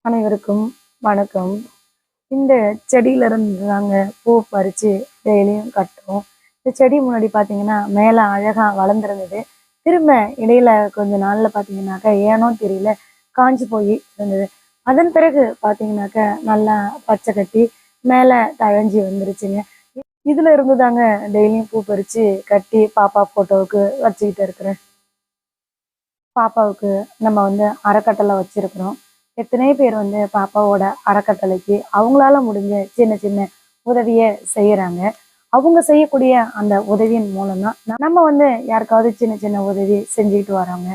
அனைவருக்கும் வணக்கம். இந்த செடியில இருந்து தாங்க பூ பறிச்சு டெய்லியும் கட்டுவோம். இந்த செடி முன்னாடி பார்த்தீங்கன்னா, மேல அழகா வளர்ந்துருந்தது. திரும்ப இடையில கொஞ்ச நாள்ல பார்த்தீங்கன்னாக்கா, ஏனோ தெரியல காஞ்சு போய் இருந்தது. அதன் பிறகு பார்த்தீங்கன்னாக்கா, நல்லா பச்சை கட்டி மேல தழைஞ்சு வந்துருச்சுங்க. இதுல இருந்து தாங்க டெய்லியும் பூ பறிச்சு கட்டி பாப்பா ஃபோட்டோவுக்கு வச்சுக்கிட்டு இருக்கிறேன். பாப்பாவுக்கு நம்ம அறக்கட்டளை வச்சிருக்கிறோம். எத்தனை பேர் பாப்பாவோட அறக்கட்டளைக்கு அவங்களால முடிஞ்ச சின்ன சின்ன உதவிய செய்யறாங்க. அவங்க செய்யக்கூடிய அந்த உதவியின் மூலம் தான் நம்ம யாருக்காவது சின்ன சின்ன உதவி செஞ்சுக்கிட்டு வரோங்க.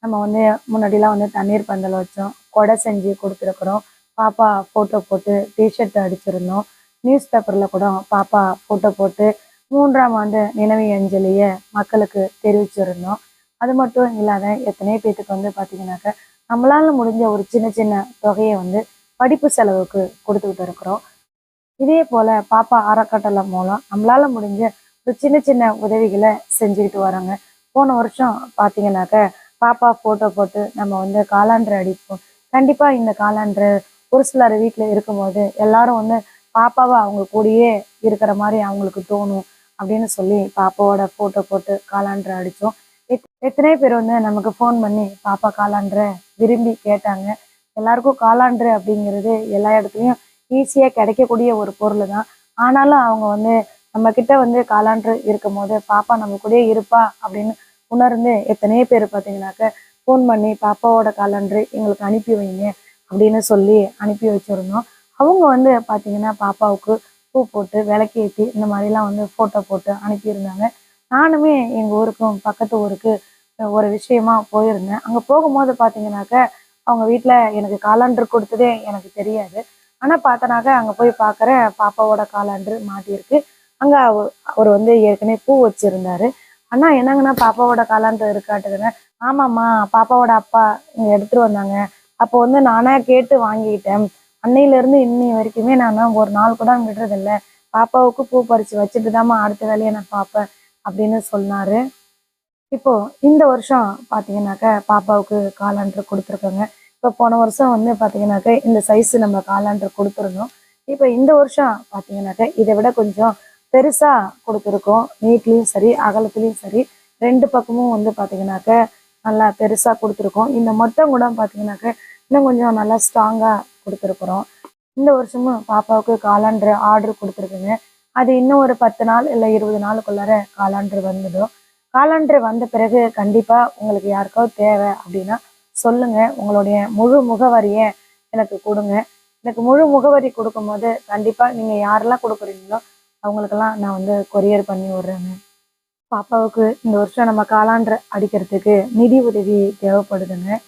நம்ம முன்னாடிலாம் தண்ணீர் பந்தல் வச்சோம், கொடை செஞ்சு கொடுத்துருக்குறோம், பாப்பா போட்டோ போட்டு டிஷர்ட் அடிச்சிருந்தோம், நியூஸ் பேப்பர்ல கூட பாப்பா போட்டோ போட்டு 3ஆம் ஆண்டு நினைவு அஞ்சலிய மக்களுக்கு தெரிவிச்சிருந்தோம். அது மட்டும் இல்லாத எத்தனையோ பேத்துக்கு பார்த்தீங்கன்னாக்க நம்மளால முடிஞ்ச ஒரு சின்ன சின்ன தொகையை படிப்பு செலவுக்கு கொடுத்துக்கிட்டு இருக்கிறோம். இதே போல பாப்பா அறக்கட்டளை மூலம் நம்மளால முடிஞ்ச ஒரு சின்ன சின்ன உதவிகளை செஞ்சுக்கிட்டு வரோங்க. போன வருஷம் பார்த்தீங்கன்னாக்க பாப்பா போட்டோ போட்டு நம்ம காலாண்டர் அடிப்போம். கண்டிப்பா இந்த காலாண்டர் ஒரு சிலர் வீட்டில் இருக்கும்போது எல்லாரும் பாப்பாவை அவங்க கூடயே இருக்கிற மாதிரி அவங்களுக்கு தோணும் அப்படின்னு சொல்லி பாப்பாவோட போட்டோ போட்டு காலாண்டர் அடித்தோம். எத்தனை பேர் நமக்கு ஃபோன் பண்ணி பாப்பா காலாண்டர விரும்பி கேட்டாங்க. எல்லாருக்கும் காலாண்டர் அப்படிங்கிறது எல்லா இடத்துலையும் ஈஸியா கிடைக்கக்கூடிய ஒரு பொருள் தான். ஆனாலும் அவங்க நம்ம கிட்ட காலாண்டர் இருக்கும் போது பாப்பா நம்ம கூடயே இருப்பா அப்படின்னு உணர்ந்து எத்தனையோ பேர் பார்த்தீங்கன்னாக்க ஃபோன் பண்ணி பாப்பாவோட காலாண்டர் எங்களுக்கு அனுப்பி வைங்க அப்படின்னு சொல்லி அனுப்பி வச்சிருந்தோம். அவங்க பார்த்தீங்கன்னா பாப்பாவுக்கு பூ போட்டு விளக்கேற்றி இந்த மாதிரிலாம் ஃபோட்டோ போட்டு அனுப்பியிருந்தாங்க. நானுமே எங்கள் ஊருக்கும் பக்கத்து ஊருக்கு ஒரு விஷயமா போயிருந்தேன். அங்கே போகும்போது பார்த்தீங்கன்னாக்க அவங்க வீட்டில் எனக்கு காலாண்டர் கொடுத்ததே எனக்கு தெரியாது. ஆனால் பார்த்தனாக்க அங்கே போய் பார்க்குறேன், பாப்பாவோட காலாண்டர் மாட்டியிருக்கு. அங்கே அவர் ஏற்கனவே பூ வச்சுருந்தாரு. அண்ணா என்னங்கண்ணா பாப்பாவோட காலாண்டர் இருக்காட்டுதுங்க. ஆமாம்மா, பாப்பாவோட அப்பா இங்கே எடுத்துகிட்டு வந்தாங்க. அப்போ நானே கேட்டு வாங்கிக்கிட்டேன். அன்னையிலேருந்து இன்னி வரைக்குமே நான் ஒரு நாள் கூட விடுறதில்ல. பாப்பாவுக்கு பூ பறித்து வச்சுட்டு தாம்மா அடுத்த வேலையை நான் பார்ப்பேன் அப்படின்னு சொன்னாரு. இப்போ இந்த வருஷம் பார்த்தீங்கன்னாக்க பாப்பாவுக்கு காலாண்டர் கொடுத்துருக்கோங்க. இப்போ போன வருஷம் பார்த்தீங்கன்னாக்க இந்த சைஸ் நம்ம காலாண்டர் கொடுத்துருந்தோம். இப்போ இந்த வருஷம் பார்த்தீங்கன்னாக்க இதை விட கொஞ்சம் பெருசா கொடுத்துருக்கோம். நீட்லேயும் சரி அகலத்துலேயும் சரி 2 பக்கமும் பார்த்தீங்கன்னாக்க நல்லா பெருசா கொடுத்துருக்கோம். இந்த மொத்தம் கூட பார்த்தீங்கன்னாக்க இன்னும் கொஞ்சம் நல்லா ஸ்ட்ராங்கா கொடுத்துருக்குறோம். இந்த வருஷமும் பாப்பாவுக்கு காலாண்டர் ஆர்டர் கொடுத்துருக்குங்க. அது இன்னும் ஒரு 10 நாள் இல்லை 20 நாளுக்குள்ளார காலாண்டர் வந்துடும். காலாண்டர் வந்த பிறகு கண்டிப்பா உங்களுக்கு யாருக்காவது தேவை அப்படின்னா சொல்லுங்க. உங்களுடைய முழு முகவரியை எனக்கு கொடுங்க. எனக்கு முழு முகவரி கொடுக்கும்போது கண்டிப்பா நீங்க யாரெல்லாம் கொடுக்குறீங்களோ அவங்களுக்கெல்லாம் நான் கொரியர் பண்ணி விடுறேங்க. பாப்பாவுக்கு இந்த வருஷம் நம்ம காலாண்டர் அடிக்கிறதுக்கு நிதி உதவி தேவைப்படுதுங்க.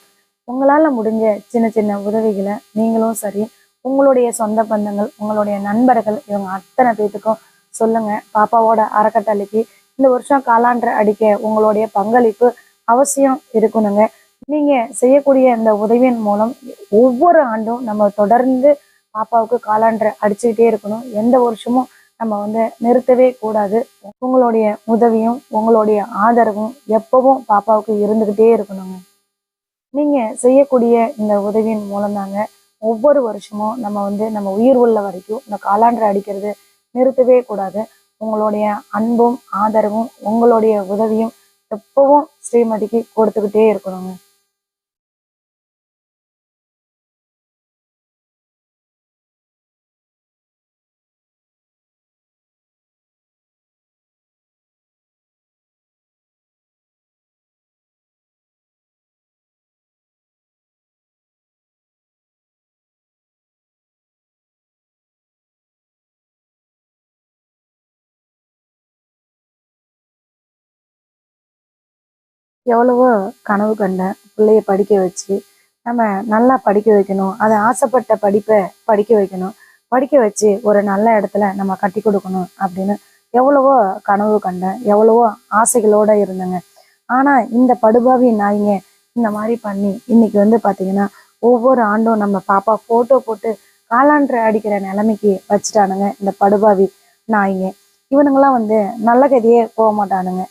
உங்களால முடிஞ்ச சின்ன சின்ன உதவிகளை நீங்களும் சரி, உங்களுடைய சொந்த பந்தங்கள், உங்களுடைய நண்பர்கள் இவங்க அத்தனை பேத்துக்கும் சொல்லுங்க. பாப்பாவோட அறக்கட்டளைக்கு இந்த வருஷம் காலாண்டர் அடிக்க உங்களுடைய பங்களிப்பு அவசியம் இருக்கணுங்க. நீங்க செய்யக்கூடிய இந்த உதவியின் மூலம் ஒவ்வொரு ஆண்டும் நம்ம தொடர்ந்து பாப்பாவுக்கு காலாண்டர் அடிச்சுக்கிட்டே இருக்கணும். எந்த வருஷமும் நம்ம நிறுத்தவே கூடாது. உங்களுடைய உதவியும் உங்களுடைய ஆதரவும் எப்பவும் பாப்பாவுக்கு இருந்துகிட்டே இருக்கணுங்க. நீங்க செய்யக்கூடிய இந்த உதவியின் மூலம் தாங்க ஒவ்வொரு வருஷமும் நம்ம உயிர் உள்ள வரைக்கும் இந்த காலாண்டர் அடிக்கிறது நிறுத்தவே கூடாது. உங்களுடைய அன்பும் ஆதரவும் உங்களுடைய உதவியும் எப்பவும் ஸ்ரீமதிக்கு கொடுத்துக்கிட்டே இருக்கணுங்க. எவ்வளவோ கனவு கண்டேன். பிள்ளைய படிக்க வச்சு நம்ம நல்லா படிக்க வைக்கணும். அதை ஆசைப்பட்ட படிப்பை படிக்க வைக்கணும். படிக்க வச்சு ஒரு நல்ல இடத்துல நம்ம கட்டி கொடுக்கணும் அப்படின்னு எவ்வளவோ கனவு கண்டேன். எவ்வளவோ ஆசைகளோட இருந்தேங்க. ஆனா இந்த படுபாவி நாய்ங்க இந்த மாதிரி பண்ணி இன்னைக்கு பாத்தீங்கன்னா ஒவ்வொரு ஆண்டும் நம்ம பாப்பா போட்டோ போட்டு காலாண்டர் அடிக்கிற நிலைமைக்கு வச்சுட்டானுங்க இந்த படுபாவி நாய்ங்க. இவனுங்கெல்லாம் நல்ல கதையே போக மாட்டானுங்க.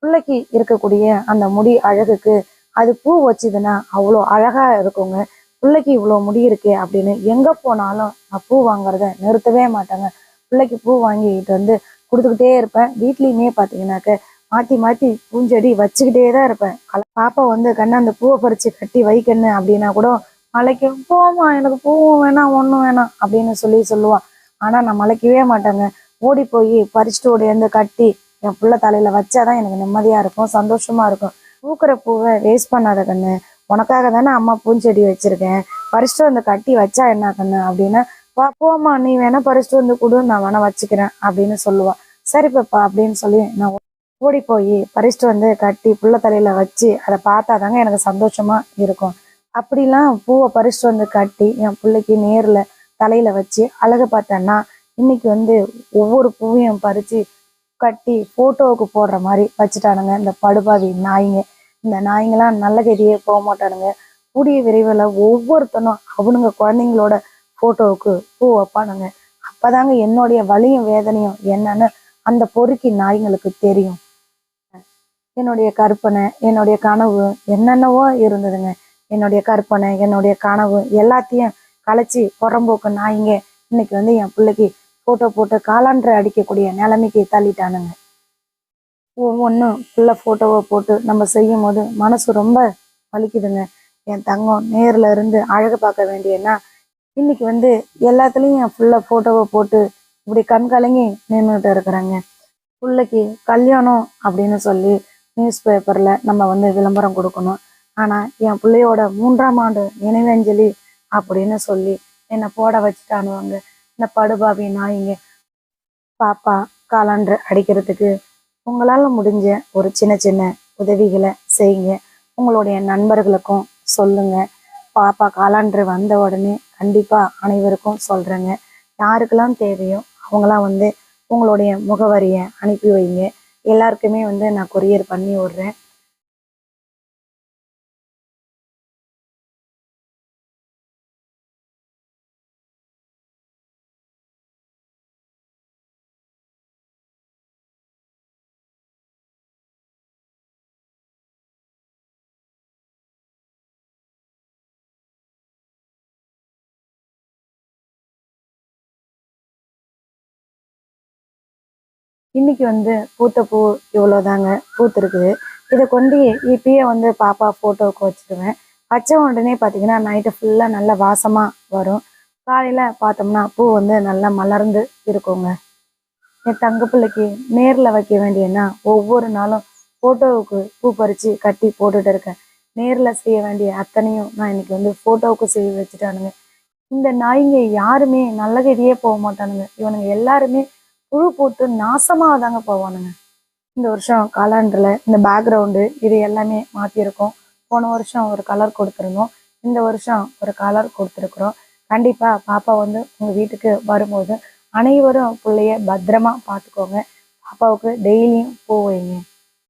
பிள்ளைக்கு இருக்கக்கூடிய அந்த முடி அழகுக்கு அது பூ வச்சுதுன்னா அவ்வளோ அழகா இருக்குங்க. பிள்ளைக்கு இவ்வளோ முடி இருக்கே அப்படின்னு எங்க போனாலும் நான் பூ வாங்குறத நிறுத்தவே மாட்டாங்க. பிள்ளைக்கு பூ வாங்கிட்டு வந்து கொடுத்துக்கிட்டே இருப்பேன். வீட்லயுமே பார்த்தீங்கன்னாக்க மாத்தி மாத்தி பூஞ்செடி வச்சுக்கிட்டே தான் இருப்பேன். பாப்பா வந்து கண்ணு அந்த பூவை பறிச்சு கட்டி வைக்கண்ணு அப்படின்னா கூட மலைக்கு போமா, எனக்கு பூவும் வேணாம் ஒன்றும் வேணாம் அப்படின்னு சொல்லுவா. ஆனா நான் மலைக்கவே மாட்டேங்க. ஓடி போய் பறிச்சுட்டு ஓடியாந்து கட்டி என் புள்ள தலையில வச்சாதான் எனக்கு நிம்மதியா இருக்கும், சந்தோஷமா இருக்கும். பூக்கிற பூவை வேஸ்ட் பண்ணாத கண்ணு, உனக்காக தானே அம்மா பூஞ்செடி வச்சிருக்கேன், பறிச்சுட்டு வந்து கட்டி வச்சா என்ன கண்ணு அப்படின்னு. போமா, நீ வேணா பறிச்சுட்டு வந்து கொடு, நான் வேணா வச்சுக்கிறேன் அப்படின்னு சொல்லுவா. சரி பாப்பா அப்படின்னு சொல்லி நான் ஓடி போய் பறிச்சுட்டு வந்து கட்டி புள்ள தலையில வச்சு அதை பார்த்தாதாங்க எனக்கு சந்தோஷமா இருக்கும். அப்படிலாம் பூவை பறிச்சுட்டு வந்து கட்டி என் பிள்ளைக்கு நேர்ல தலையில வச்சு அழகு பார்த்தேன்னா இன்னைக்கு வந்து ஒவ்வொரு பூவையும் பறிச்சு கட்டி போட்டோவுக்கு போடுற மாதிரி வச்சுட்டானுங்க இந்த படுபாவி நாய்ங்க. இந்த நாய்ங்கெல்லாம் நல்ல கதியே போக மாட்டானுங்க. கூடிய விரைவில் ஒவ்வொருத்தனும் அவனுங்க குழந்தைங்களோட போட்டோவுக்கு பூ வைப்பானுங்க. அப்பதாங்க என்னுடைய வலியும் வேதனையும் என்னன்னு அந்த பொறுக்கி நாய்ங்களுக்கு தெரியும். என்னுடைய கற்பனை, என்னுடைய கனவு என்னென்னவோ இருந்ததுங்க. என்னுடைய கற்பனை, என்னுடைய கனவு எல்லாத்தையும் கலைச்சி புறம்போக்கு நாய்ங்க இன்னைக்கு வந்து என் பிள்ளைக்கு போட்டோ போட்டு காலாண்டரை அடிக்கக்கூடிய நிலைமைக்கு தள்ளிட்டானுங்க. ஒவ்வொன்றும் பிள்ளை போட்டோவை போட்டு நம்ம செய்யும் போது மனசு ரொம்ப வலிக்குதுங்க. என் தங்கம் நேர்ல இருந்து அழகு பார்க்க வேண்டியன்னா இன்னைக்கு வந்து எல்லாத்துலேயும் என் பிள்ளை போட்டோவை போட்டு இப்படி கண் கலங்கி நின்றுட்டு இருக்கிறாங்க. பிள்ளைக்கு கல்யாணம் அப்படின்னு சொல்லி நியூஸ் பேப்பர்ல நம்ம வந்து விளம்பரம் கொடுக்கணும். ஆனா என் பிள்ளையோட 3ஆம் ஆண்டு நினைவஞ்சலி அப்படின்னு சொல்லி என்னை போட வச்சுட்டானுவாங்க இந்த படுபாவி நாய்ங்க. பாப்பா காலாண்டு அடிக்கிறதுக்கு உங்களால முடிஞ்ச ஒரு சின்ன சின்ன உதவிகளை செய்யுங்க. உங்களுடைய நண்பர்களுக்கும் சொல்லுங்க. பாப்பா காலாண்டு வந்த உடனே கண்டிப்பா அனைவருக்கும் சொல்றேங்க. யாருக்கெல்லாம் தேவையோ அவங்களாம் வந்து உங்களுடைய முகவரியை அனுப்பி வைங்க. எல்லாருக்குமே வந்து நான் கொரியர் பண்ணி விடுறேன். இன்னைக்கு வந்து பூத்த பூ இவ்வளோதாங்க பூத்துருக்குது. இதை கொண்டு இப்பயே வந்து பாப்பா போட்டோவுக்கு வச்சுக்குவேன். வச்ச உடனே பார்த்தீங்கன்னா நைட்டு ஃபுல்லாக நல்லா வாசமாக வரும். காலையில் பார்த்தோம்னா பூ வந்து நல்லா மலர்ந்து இருக்குங்க. என் தங்க பிள்ளைக்கு நேரில் வைக்க வேண்டியன்னா ஒவ்வொரு நாளும் போட்டோவுக்கு பூ பறித்து கட்டி போட்டுட்டு இருக்கேன். நேரில் செய்ய வேண்டிய அத்தனையும் நான் இன்னைக்கு வந்து போட்டோவுக்கு செய்ய வச்சுட்டானுங்க. இந்த நாய்ங்க யாருமே நல்லகதியே போக மாட்டானுங்க. இவனுங்க எல்லாருமே புழு போட்டு நாசமாக தாங்க போவானுங்க. இந்த வருஷம் காலாண்டில் இந்த பேக்ரவுண்டு இது எல்லாமே மாற்றிருக்கோம். போன வருஷம் ஒரு கலர் கொடுத்துருந்தோம். இந்த வருஷம் ஒரு கலர் கொடுத்துருக்குறோம். கண்டிப்பாக பாப்பா வந்து உங்கள் வீட்டுக்கு வரும்போது அனைவரும் பிள்ளைய பத்திரமா பார்த்துக்கோங்க. பாப்பாவுக்கு டெய்லியும் பூ வைங்க.